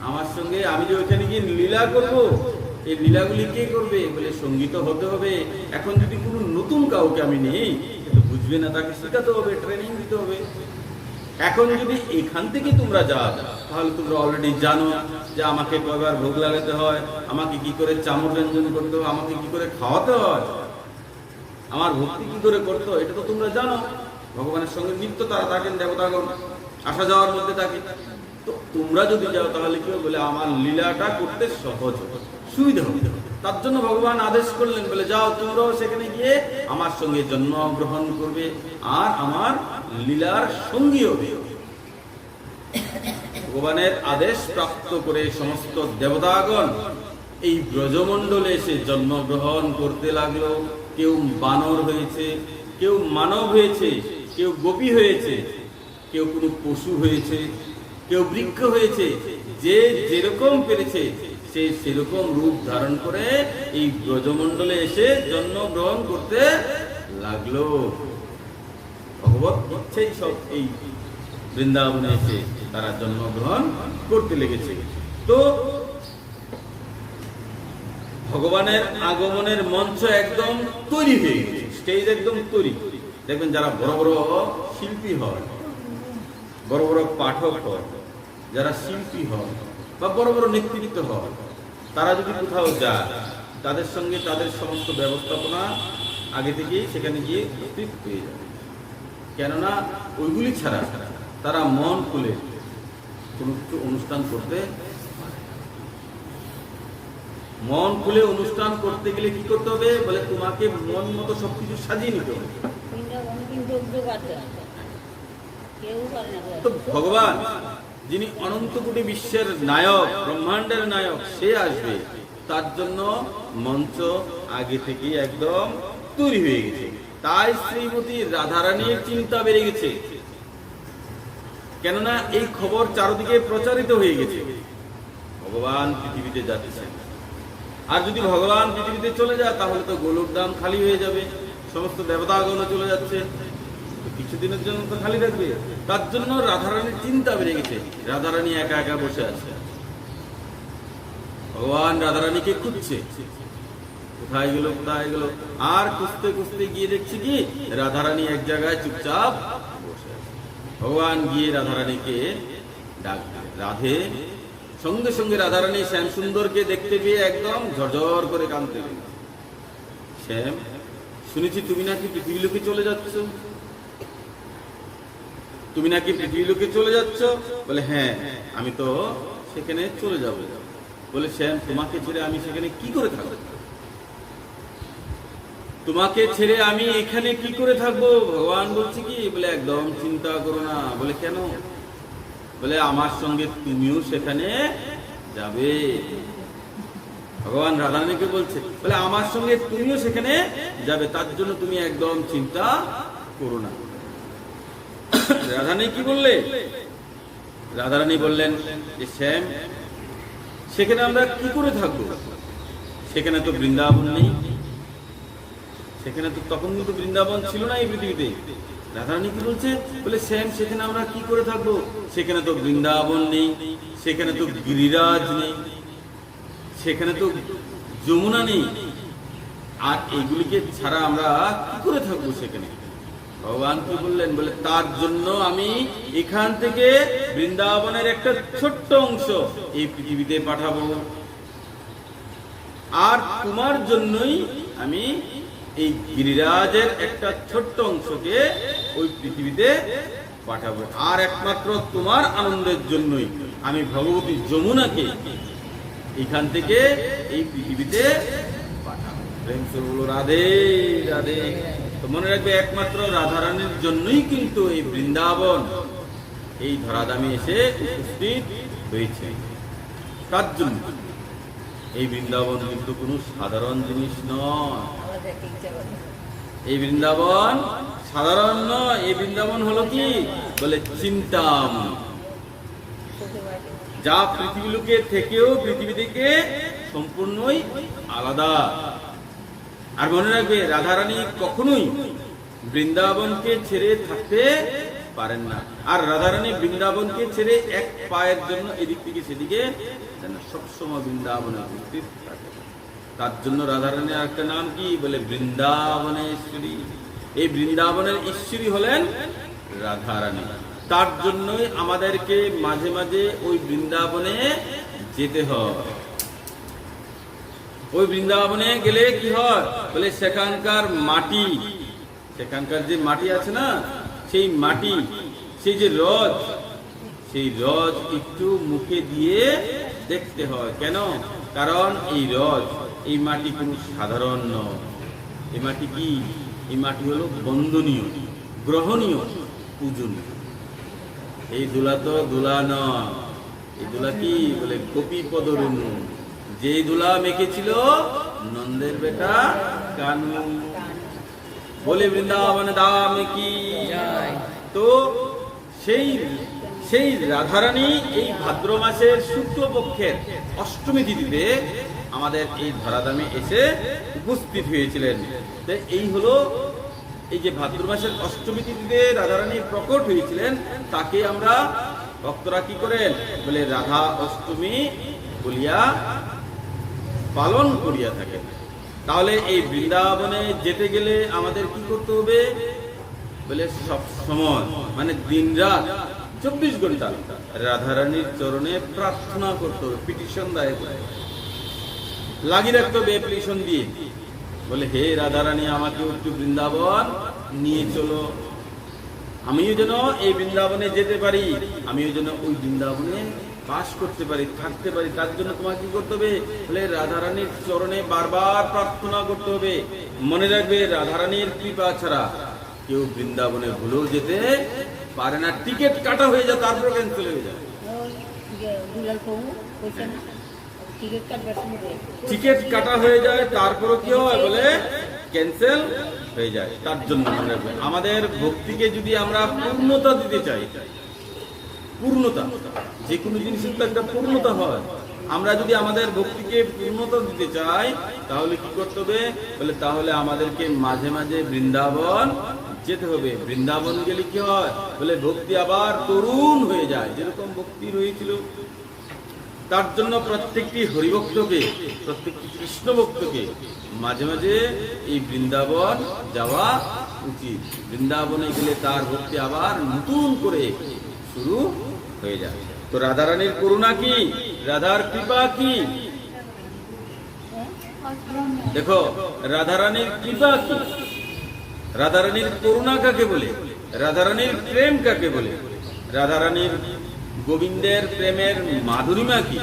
আমার সঙ্গে আমি যে ওইখানে গিয়ে লীলা করব, এই লীলাগুলি কে করবে, বলে সঙ্গীত হতে হবে। এখন যদি কোনো নতুন কাউকে আমি নেই, বুঝবে না, তাকে শেখাতে হবে, ট্রেনিং দিতে হবে। এখন যদি এখান থেকে তোমরা যাও, তাহলে তোমরা অলরেডি জানো যে আমাকে কয়বার ভোগ লাগাতে হয়, আমাকে কি করে চামর ব্যঞ্জন করতে হয়, আমাকে কি করে খাওয়াতে হয়, আমার ভক্তি কি করে করতে হয়, এটা তো তোমরা জানো। ভগবানের সঙ্গে নিত্য তারা থাকেন, দেবতাগণ আসা যাওয়ার মধ্যে থাকে। তো তোমরা যদি যাও তাহলে কি হবে, বলে আমার লীলাটা করতে সহজ হবে, সুবিধা হবে। তার জন্য ভগবান আদেশ করলেন, বলে যাও তোমরাও সেখানে গিয়ে আমার সঙ্গে জন্মগ্রহণ করবে আর আমার লীলার সঙ্গী হবে। ভগবানের আদেশ প্রাপ্ত করে সমস্ত দেবতাগণ এই ব্রজমণ্ডলে এসে জন্মগ্রহণ করতে লাগলো। কেউ বানর হয়েছে, কেউ মানব হয়েছে, কেউ গোপী হয়েছে, কেউ কোনো পশু হয়েছে, কেউ বৃক্ষ হয়েছে। যে যেরকম পেরেছে সে সেরকম রূপ ধারণ করে এই ব্রজমণ্ডলে এসে জন্মগ্রহণ করতে লাগলো। ভগবত ইচ্ছেই সব এই বৃন্দাবনে এসে তারা জন্মগ্রহণ করতে লেগেছে। তো ভগবানের আগমনের মঞ্চ একদম তৈরি হয়ে গেছে, স্টেজ একদম তৈরি। দেখবেন যারা বড় বড় শিল্পী হয়, বড় বড় পাঠক হয়, যারা শিল্পী হয় বা বড় বড় নেতৃত্ব হয়, তারা যদি কোথাও যায়, তাদের সঙ্গে তাদের সমস্ত ব্যবস্থাপনা আগে থেকেই সেখানে গিয়ে উপস্থিত হয়ে যাবে। কেননা ওইগুলি ছাড়া তারা মন খুলে কোনো কিছু অনুষ্ঠান করতে, মন খুলে অনুষ্ঠান করতে গেলে কি করতে হবে, বলে তোমাকে মন মতো সবকিছু সাজিয়ে নিতে হবে। তো ভগবান যিনি অনন্ত কোটি বিশ্বের নায়ক, ব্রহ্মাণ্ডের নায়ক, সে আসবে, তার জন্য মঞ্চ আগে থেকে একদম তৈরি হয়ে গেছে। তাই শ্রীমতী রাধারানীর চিন্তা বেড়ে গেছে, কেননা এই খবর চারদিকে প্রচারিত হয়ে গেছে ভগবান পৃথিবীতে যাচ্ছেন। আর যদি ভগবান পৃথিবীতে চলে যায় তাহলে তো গোলকধাম খালি হয়ে যাবে, সমস্ত দেবতাগণ চলে যাচ্ছে। কিছুদিনের জন্য তো খালি থাকবে। তার জন্য রাধারানীর চিন্তা বেড়ে গেছে। রাধারানী একা একা বসে আছে, ভগবান রাধারানীকে খুঁজছে, কোথায় গেল কোথায় গেল। আর খুঁজতে খুঁজতে গিয়ে দেখছি কি রাধারানী এক জায়গায় চুপচাপ বসে আছে। ভগবান গিয়ে রাধারানীকে ডাক দিলেন, রাধে। সঙ্গে সঙ্গে রাধারানী শ্যাম সুন্দরকে দেখতে পেয়ে একদম ঝরঝর করে কাঁদতে গেল। শ্যাম, শুনেছি তুমি নাকি পৃথিবী লোকে চলে যাচ্ছ, তুমি নাকি পৃথিবী লোকে চলে যাচ্ছ। বলে হ্যাঁ, আমি তো সেখানে চলে যাব। বলে শ্যাম, তোমাকে ছেড়ে আমি সেখানে কি করে থাকবো, তোমাকে ছেড়ে আমি এখানে কি করে থাকবো। ভগবান বলছে কি, বলে একদম চিন্তা করো না। বলে কেন। বলে আমার সঙ্গে তুমিও সেখানে যাবে। ভগবান রাধারানীকে বলছে, বলে আমার সঙ্গে তুমিও সেখানে যাবে, তার জন্য তুমি একদম চিন্তা করো না। রাধারানী কি বললে, রাধারানী বললেন যে শ্যাম, সেখানে আমরা কি করে থাকবো, সেখানে তো বৃন্দাবন নেই, সেখানে তো তখন কিন্তু বৃন্দাবন ছিল না এই পৃথিবীতে। রাধারানী কি বলছে, বলে শ্যাম, সেখানে আমরা কি করে থাকবো, সেখানে তো বৃন্দাবন নেই, সেখানে তো গিরিরাজ নেই, সেখানে তো যমুনা নেই, আর এইগুলিকে ছাড়া আমরা কি করে থাকবো সেখানে। ভগবান কি বললেন, বলে তার জন্য আমি এখান থেকে বৃন্দাবনের একটা ছোট্ট অংশ এই পৃথিবীতে পাঠাবো, আর তোমার জন্যই আমি এই গিরিরাজের একটা ছোট্ট অংশকে ওই পৃথিবীতে পাঠাবো, আর একমাত্র তোমার আনন্দের জন্যই আমি ভগবতী যমুনাকে এখান থেকে এই পৃথিবীতে পাঠাবো। প্রেম সে বলো রাধে রাধে। তো মনে রাখবে, একমাত্র রাধারানীর জন্যই কিন্তু এই বৃন্দাবন এই ধরাধামে এসে উপস্থিত হয়েছে। তার জন্য এই বৃন্দাবন কিন্তু কোনো সাধারণ জিনিস নয়। এই বৃন্দাবন সাধারণ নয়। এই বৃন্দাবন হলো কি, বলে চিন্তামণি, যা পৃথিবী লোকের থেকেও পৃথিবী থেকে সম্পূর্ণই আলাদা। আর মনে রাখবে, রাধারানী কখনোই বৃন্দাবনকে ছেড়ে থাকতে পারেন না। আর রাধারানী বৃন্দাবনকে ছেড়ে এক পায়ের জন্য এদিক থেকে সেদিকে সবসময় বৃন্দাবনে উপস্থিত থাকে। তার জন্য রাধারানীর একটা নাম কি, বলে বৃন্দাবনেশ্বরী। এই বৃন্দাবনের ঈশ্বরী হলেন রাধারানী। তার জন্যই আমাদেরকে মাঝে মাঝে ওই বৃন্দাবনে যেতে হয়। ওই বৃন্দাবনে গেলে কি হয়, বলে সেখানকার মাটি, সেখানকার যে মাটি আছে না, সেই মাটি, সেই যে রজ, সেই রজ একটু মুখে দিয়ে দেখতে হয়। কেন? কারণ এই রজ, এই মাটি কোনো সাধারণ নয়। এই মাটি কি? এই মাটি হলো বন্দনীয়, গ্রহণীয়, পূজনীয়। এই দুলা তো দুলা নয়। এই দুলা কি? বলে গোপী পদরুনু। যে দুলা মেখেছিল নন্দের বেটা কানু। বলে বৃন্দাবন দাম কি। তো সেই রাধারানী এই ভাদ্র মাসের শুক্লপক্ষের অষ্টমী তিথিতে আমাদের এই ধরাধামে এসে উপস্থিত হয়েছিলেন। এই হলো এই যে ভাদ্র মাসের অষ্টমী তিথিতে রাধারানী প্রকট হয়েছিলেন, তাকে আমরা ভক্তরা কি করেন, বলে রাধা অষ্টমী বলিয়া পালন করিয়া থাকেন। তাহলে এই বৃন্দাবনে যেতে গেলে আমাদের কি করতে হবে, বলে সব সময়, মানে দিন রাত 24 ঘন্টা রাধারানীর চরণে প্রার্থনা করতে হবে, পিটিশন দায়ের লাগিয়ে রাখতে হবে, অ্যাপ্লিকেশন দিয়ে। বলে হে রাধারানী, আমাকে একটু বৃন্দাবন নিয়ে চলো, আমিও যেন এই বৃন্দাবনে যেতে পারি, আমিও যেন ওই বৃন্দাবনে বাস করতে পারি, থাকতে পারি। তার জন্য তোমাকে কি করতে হবে, বলে রাধারানীর চরণে বারবার প্রার্থনা করতে হবে। মনে রাখবে, রাধারানীর কৃপা ছাড়া কেউ বৃন্দাবনে ভুলেও যেতে পারে না। টিকিট কাটা হয়ে যায়, তারপরে ক্যান্সেল হয়ে যায়। টিকিট কাটা হয়ে যায়, তারপরে কি হয়, বলে ক্যান্সেল হয়ে যায়। তার জন্য মনে রাখবে, আমাদের ভক্তিকে যদি আমরা পূর্ণতা দিতে চাই, পূর্ণতা, যে কোনো জিনিসের তো একটা পূর্ণতা হয়। আমরা যদি আমাদের ভক্তিকে পূর্ণতা দিতে চাই, তাহলে কি করতে হবে, বলে তাহলে আমাদেরকে মাঝে মাঝে বৃন্দাবন যেতে হবে। বৃন্দাবন গেলে কি হয় বলে ভক্তি আবার তরুণ হয়ে যায়, যেরকম ভক্তি হয়েছিল। তার জন্য প্রত্যেকটি হরিভক্তকে, প্রত্যেকটি কৃষ্ণ ভক্তকে মাঝে মাঝে এই বৃন্দাবন যাওয়া উচিত। বৃন্দাবনে গেলে তার ভক্তি আবার নতুন করে শুরু হয়ে যায়। তো রাধারানীর করুণা কি, রাধার কৃপা কি? দেখো রাধারানীর কৃপা কি, রাধারানীর করুণা কাকে বলে, রাধারানীর প্রেম কাকে বলে, রাধারানীর গোবিন্দের প্রেমের মাধুরিমা কি,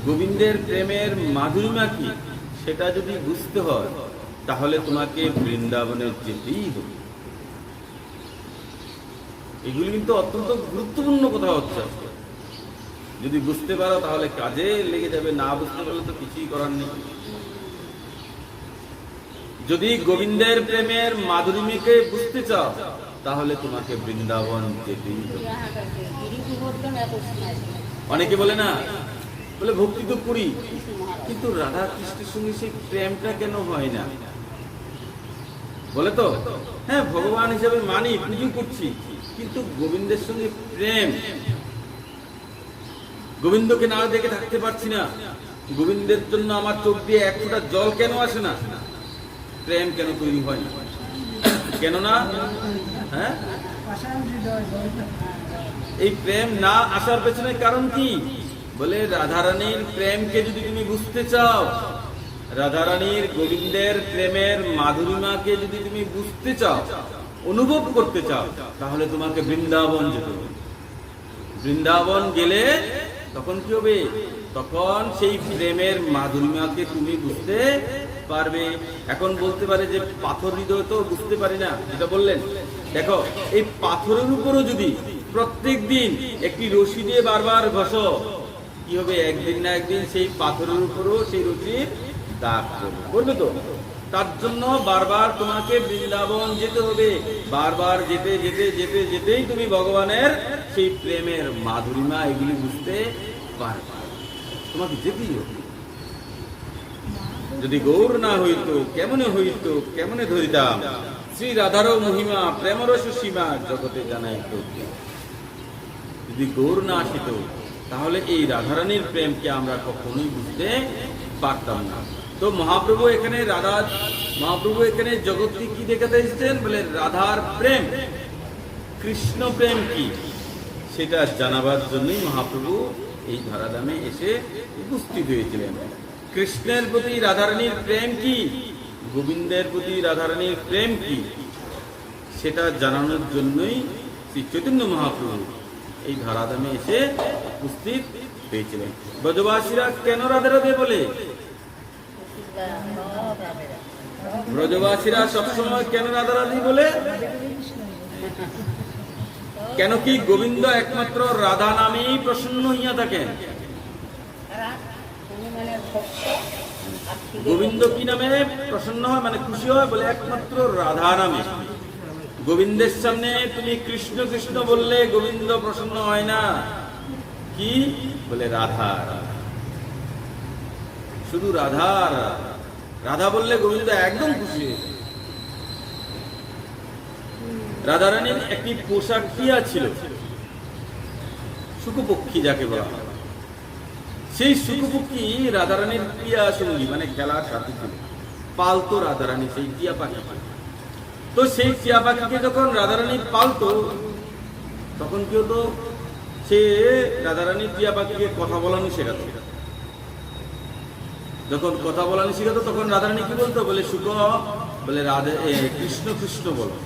গোবিন্দের প্রেমের মাধুরিমা কি, সেটা যদি বুঝতে হয় তাহলে তোমাকে বৃন্দাবনে যেতেই হবে। এগুলি কিন্তু অত্যন্ত গুরুত্বপূর্ণ কথা হচ্ছে। যদি বুঝতে পারো তাহলে কাজে লেগে যাবে, না বুঝতে পারলে তো কিছুই করার নেই। যদি গোবিন্দের প্রেমের মাধুরীকে বুঝতে চাও তাহলে তোমাকে বৃন্দাবন যেতেই হবে। অনেকে বলে না, বলে ভক্তি তো করি, কিন্তু রাধা কৃষ্ণের সঙ্গে সেই প্রেমটা কেন হয় না? বলে তো হ্যাঁ ভগবান হিসেবে মানি, পুজো করছি, কিন্তু গোবিন্দের সঙ্গে প্রেম, গোবিন্দকে না দেখে থাকতে পারছি না, গোবিন্দের জন্য আমার চোখ দিয়ে এক ফোঁটা জল কেন আসে না? প্রেম কেন তৈরি হয় না? কেন না? হ্যাঁ, এই প্রেম না আসার পেছনে কারণ কি? বলে রাধারানীর প্রেমকে যদি তুমি বুঝতে চাও, রাধারানীর গোবিন্দের প্রেমের মাধুরিমাকে যদি তুমি বুঝতে চাও, অনুভব করতে চাও, তাহলে তোমাকে বৃন্দাবন যেতে হবে। বৃন্দাবন গেলে তখন কি হবে? তখন সেই প্রেমের মাধুরিমাকে তুমি বুঝতে পারবে। এখন বলতে পারে যে পাথর হৃদয় তো বুঝতে পারি না, যেটা বললেন। দেখো এই পাথরের উপরও যদি প্রত্যেক দিন একটি রশি দিয়ে বারবার ঘষো, কি হবে? একদিন না একদিন সেই পাথরের উপরও সেই রশির দাগ পড়বে তো। তার জন্য বারবার তোমাকে বৃন্দাবন যেতে হবে। বারবার যেতে যেতে যেতে যেতেই তুমি ভগবানের সেই প্রেমের মাধুরিমা এগুলি বুঝতে পারবে। তোমাকে যেতেই হবে। যদি গৌর না হইতো কেমনে হইতো, কেমনে ধরিতাম শ্রী রাধারও মহিমা প্রেমরস সীমা জগতে জানাইতো। যদি গৌর না আসিত তাহলে এই রাধারানীর প্রেমকে আমরা কখনোই বুঝতে পারতাম না। তো মহাপ্রভু এখানে জগৎকে কি দেখাতে এসেছেন? বলে রাধার প্রেম, কৃষ্ণ প্রেম কি সেটা জানাবার জন্যই মহাপ্রভু এই ধরাধামে এসে উপস্থিত হয়েছিলেন। কৃষ্ণের প্রতি রাধারানীর প্রেম কি, গোবিন্দের প্রতি রাধারানীর প্রেম কি, সেটা জানানোর জন্যই শ্রী চৈতন্য মহাপ্রভু এই ধরাধামে এসে উপস্থিত হয়েছিলেন। ব্রজবাসীরা কেন রাধে রাধে বলে? ব্রজবাসীরা সবসময় কেন রাধা রাধি বলে? কেন কি গোবিন্দ একমাত্র রাধা নামেই প্রসন্ন হইয়া থাকেন। গোবিন্দ কি নামে প্রসন্ন হয়, মানে খুশি হয়? বলে একমাত্র রাধা নামে। গোবিন্দের সামনে তুমি কৃষ্ণ কৃষ্ণ বললে গোবিন্দ প্রসন্ন হয় না। কি বলে? রাধা, শুধু রাধা। রাধা বললে গোবিন্দ একদম খুশি হয়ে যায়। রাধারানীর একটি পোশাক প্রিয়া ছিল, শুকপক্ষী যাকে বলা হয়। সেই শুকপক্ষী রাধারানীর প্রিয়া সঙ্গী, মানে খেলার সাথী ছিল। পালতো রাধারানী সেই টিয়া পাখি। তো সেই টিয়া পাখিকে যখন রাধারানী পালতো তখন কি হতো? সে রাধারানী টিয়া পাখিকে কথা বলানো শেখাতো। যখন কথা বলানো শেখাতো তখন রাধারানী কি বলতো? বলে শুক, বলে রাধে কৃষ্ণ কৃষ্ণ বলো।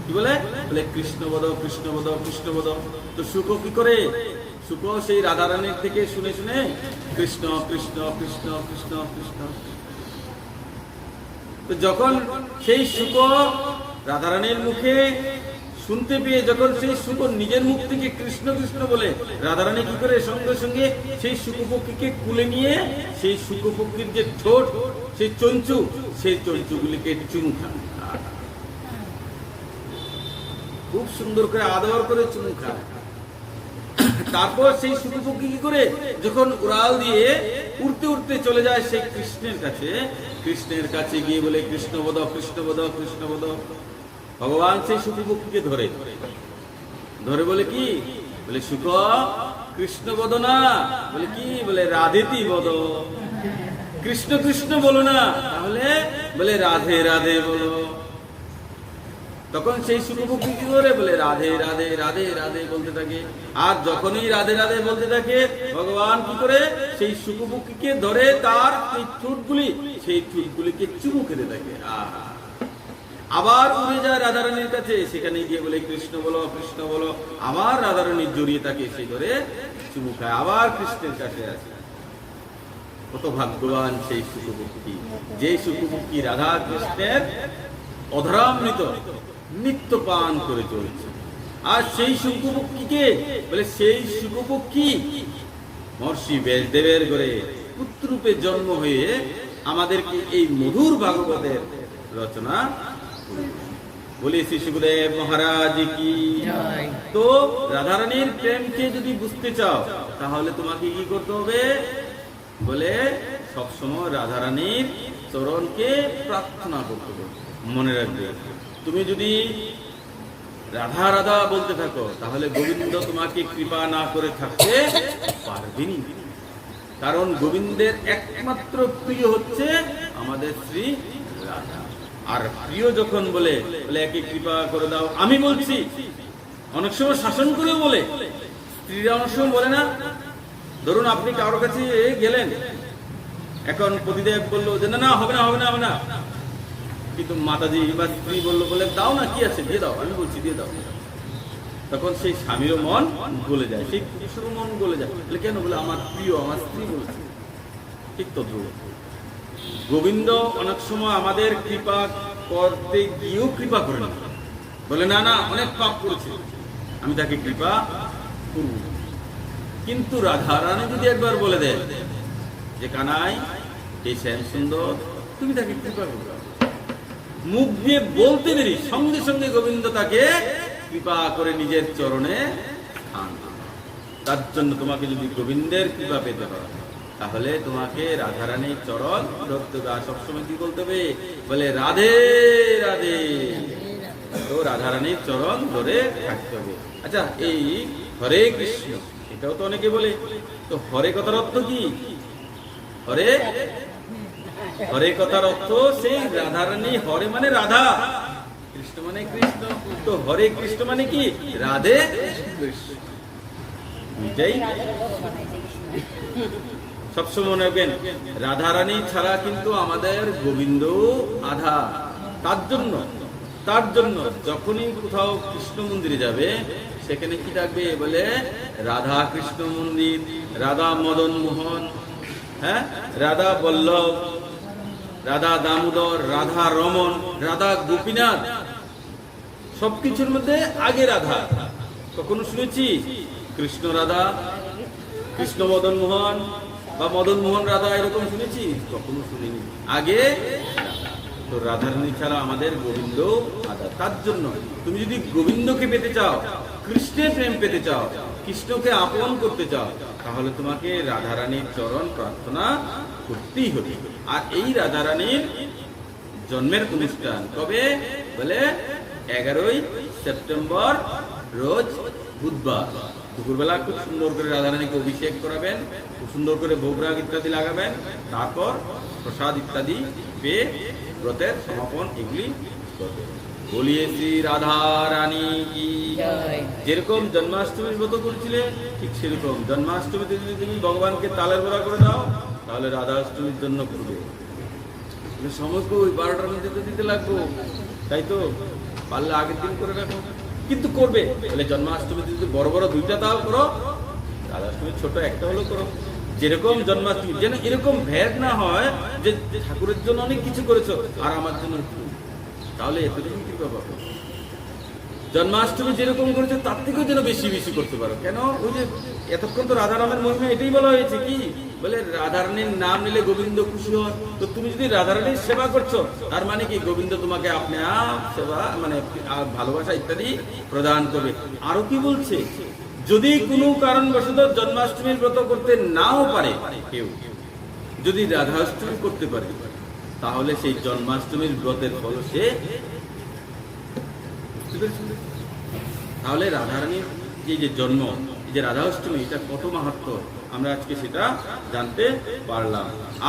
কি বলে? বলে কৃষ্ণ বদ কৃষ্ণ বদ কৃষ্ণ বদ। তো শুক কি করে? শুক সেই রাধারানীর থেকে শুনে শুনে কৃষ্ণ কৃষ্ণ কৃষ্ণ কৃষ্ণ কৃষ্ণ। তো যখন সেই শুক রাধারানীর মুখে শুনতে পেয়ে যখন সেই শুক নিজের মুখ থেকে কৃষ্ণ কৃষ্ণ বলে, রাধারানী কি করে? সঙ্গে সঙ্গে সেই শুকপক্ষীকে কুলে নিয়ে সেই শুকপক্ষীর যে ঠোঁট, সেই চঞ্চু, সেই চঞ্চুগুলিকে চুমু খান। খুব সুন্দর করে আদর করে চুমু খায়। তারপর সেই শুকুপক্ষী কি করে, যখন উড়াল দিয়ে উড়তে উড়তে চলে যায় সেই কৃষ্ণের কাছে গিয়ে বলে কৃষ্ণবোধ কৃষ্ণবোধ কৃষ্ণবোধ। ভগবান সেই শুকুপক্ষীকে ধরে বলে কি, বলে শুক কৃষ্ণবোধ না, বলে কি, বলে রাধেতি বোধ। কৃষ্ণ কৃষ্ণ বলো না, তাহলে বলে রাধে রাধে বলো। তখন সেই শুকুপক্ষী কি করে, বলে রাধে রাধে রাধে রাধে বলতে থাকে। আর যখনই রাধে রাধে বলতে থাকে, ভগবান কি করে সেই শুকুপক্ষীকে ধরে তার সেই ঠোঁটগুলিকে চুমু খেতে থাকে। আবার উড়ে যায় রাধারানীর কাছে, সেখানে গিয়ে বলে কৃষ্ণ বলো কৃষ্ণ বলো। আবার রাধারানীর জড়িয়ে থাকে, সেই ধরে চুমু খায়, আবার কৃষ্ণের কাছে আসে। কত ভাগ্যবান সেই শুকুপক্ষী, যে শুকুপক্ষী রাধা কৃষ্ণের অধরামৃত নিত্য পান করে চলছে। আর সেই শুকুপক্ষীকে বলে, সেই শুকুপক্ষী মহর্ষি ব্যাসদেবের ঘরে পুত্ররূপে জন্ম হয়ে আমাদেরকে এই মধুর ভাগবতের রচনা বলি। শ্রী সুখদেব মহারাজ কি। তো রাধারানীর প্রেমকে যদি বুঝতে চাও, তাহলে তোমাকে কি করতে হবে, বলে সবসময় রাধারানীর চরণকে প্রার্থনা করতে হবে। মনে রাখবে, তুমি যদি রাধা রাধা বলতে থাকো, তাহলে গোবিন্দ তোমাকে কৃপা না করে থাকতে পারবেনি। কারণ গোবিন্দের একমাত্র প্রিয় হচ্ছে আমাদের শ্রী রাধা। আর প্রিয় যখন বলে একে কৃপা করে দাও, আমি বলছি, অনেক সময় শাসন করেও বলে, স্ত্রীরা অনেক সময় বলে না। ধরুন আপনি কারোর কাছে গেলেন, এখন পতিদেব বললো যে না হবে না হবে না হবে না, কিন্তু মাতাজি বা স্ত্রী বললো বলে দাও না, কি আছে দিয়ে দাও, আমি বলছি দিয়ে দাও। তখন সেই স্বামীরও মন গলে যায়, সেই পুরুষেরও মন গলে যায়। বলে কেন, বলে আমার প্রিয়, আমার স্ত্রী বলছে। ঠিক তো, গোবিন্দ অনেক সময় আমাদের কৃপা করতে গিয়েও কৃপা করে না, বলে না না অনেক পাপ করেছে, আমি তাকে কৃপা করব। কিন্তু রাধারানী যদি একবার বলে দেয় যে কানাই এই শ্যাম সুন্দর, তুমি তাকে কৃপা করবে, মুখ দিয়ে বলতে দেরি, সঙ্গে সঙ্গে গোবিন্দ তাকে কৃপা করে নিজের চরণে স্থান। তার জন্য তোমাকে যদি গোবিন্দের কৃপা পেতে হয়, তাহলে তোমাকে রাধারানীর চরণ ধরতে হবে। আর সবসময় কি বলতে হবে, বলে রাধে রাধে। তো রাধারানীর চরণ ধরে থাকতে হবে। আচ্ছা, এই হরে কৃষ্ণ এটাও তো অনেকে বলে, তো হরে কথার অর্থ কি? হরে কথার অর্থ সেই রাধারানী, হরে মানে রাধা, কৃষ্ণ মানে কৃষ্ণ। তো হরে কৃষ্ণ মানে কি, রাধে কৃষ্ণ। সবসময় মনে রাখবেন, রাধারানী ছাড়া কিন্তু আমাদের গোবিন্দ আধা। তার জন্য যখনই কোথাও কৃষ্ণ মন্দিরে যাবে, সেখানে কি থাকবে, বলে রাধা কৃষ্ণ মন্দির, রাধা মদন মোহন, হ্যাঁ, রাধা বল্লভ, রাধা দামোদর, রাধা রমন, রাধা গোপীনাথ, সবকিছুর মধ্যে আগে রাধা। কখনো শুনেছি কৃষ্ণ রাধা, কৃষ্ণ মদন মোহন বা মদন মোহন রাধা, এরকম শুনেছি? কখনো শুনিনি। আগে তো রাধারানী ছাড়া আমাদের গোবিন্দ আধা। তার জন্য তুমি যদি গোবিন্দকে পেতে চাও, কৃষ্ণের প্রেম পেতে চাও, কৃষ্ণকে আপন করতে চাও, তাহলে তোমাকে রাধারানীর চরণ প্রার্থনা করতেই হবে। আর এই রাধারানীর জন্মের অনুষ্ঠান কবে, বলে 11ই সেপ্টেম্বর রোজ বুধবার দুপুরবেলা খুব সুন্দর করে রাধারানীকে অভিষেক করাবেন, খুব সুন্দর করে ভোগরাগ ইত্যাদি লাগাবেন, তারপর প্রসাদ ইত্যাদি পেয়ে ব্রতের সমাপন এগুলি করবেন। বলিয়ে শ্রী রাধা রানী কি। যেরকম জন্মাষ্টমীর ব্রত করেছিলে, ঠিক সেরকম জন্মাষ্টমীতে যদি তুমি ভগবানকে তালের বড়া করে দাও, তাহলে রাধাষ্টমীর জন্য করবে। সমস্ত ওই 12টার মধ্যে তো দিতে লাগবো, তাই তো পারলে আগের দিন করে রাখো, কিন্তু করবে। তাহলে জন্মাষ্টমীতে যদি বড় বড় 2টা তাল করো, রাধাষ্টমীর ছোট একটা হলো করো। যেরকম জন্মাষ্টমী, যেন এরকম ভেদ না হয় যে ঠাকুরের জন্য অনেক কিছু করেছো আর আমার জন্য, তাহলে এতটুকু কৃপা পাবো। জন্মাষ্টমী যেরকম করেছো তার থেকেও যেন বেশি বেশি করতে পারো। কেন, ওই যে এতক্ষণ তো রাধারামের মহিমা এটাই বলা হয়েছে, কি বলে রাধারানীর নাম নিলে গোবিন্দ খুশি হয়। তো তুমি যদি রাধারানীর সেবা করছো, তার মানে কি গোবিন্দ তোমাকে আপনি সেবা মানে ভালোবাসা ইত্যাদি প্রদান করবে। আরো কি বলছে, যদি কোনো কারণবশত জন্মাষ্টমীর ব্রত করতে নাও পারে কেউ, যদি রাধাষ্টমী করতে পারে, তাহলে সেই জন্মাষ্টমীর ব্রতের ফল সে, তাহলে রাধারানীর যে জন্ম, এই যে রাধাষ্টমী, এটা কত মাহাত্ম্য আমরা আজকে সেটা জানতে পারলাম।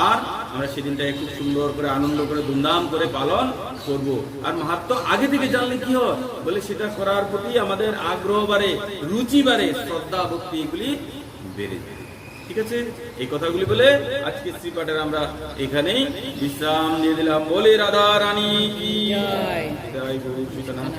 আর আমরা সেদিনটাকে খুব সুন্দর করে আনন্দ করে ধুমধাম করে পালন করব। আর মাহাত্ম্য আগে থেকে জানলে কি হয় বলে, সেটা করার প্রতি আমাদের আগ্রহ বাড়ে, রুচি বাড়ে, শ্রদ্ধা ভক্তি এগুলি বেড়ে যায়। ঠিক আছে, এই কথাগুলি বলে আজকে শ্রীপাঠের আমরা এখানেই বিশ্রাম দিয়ে দিলাম। বলে রাধা রানী কি জয়, জয় গৌর সীতানাথ।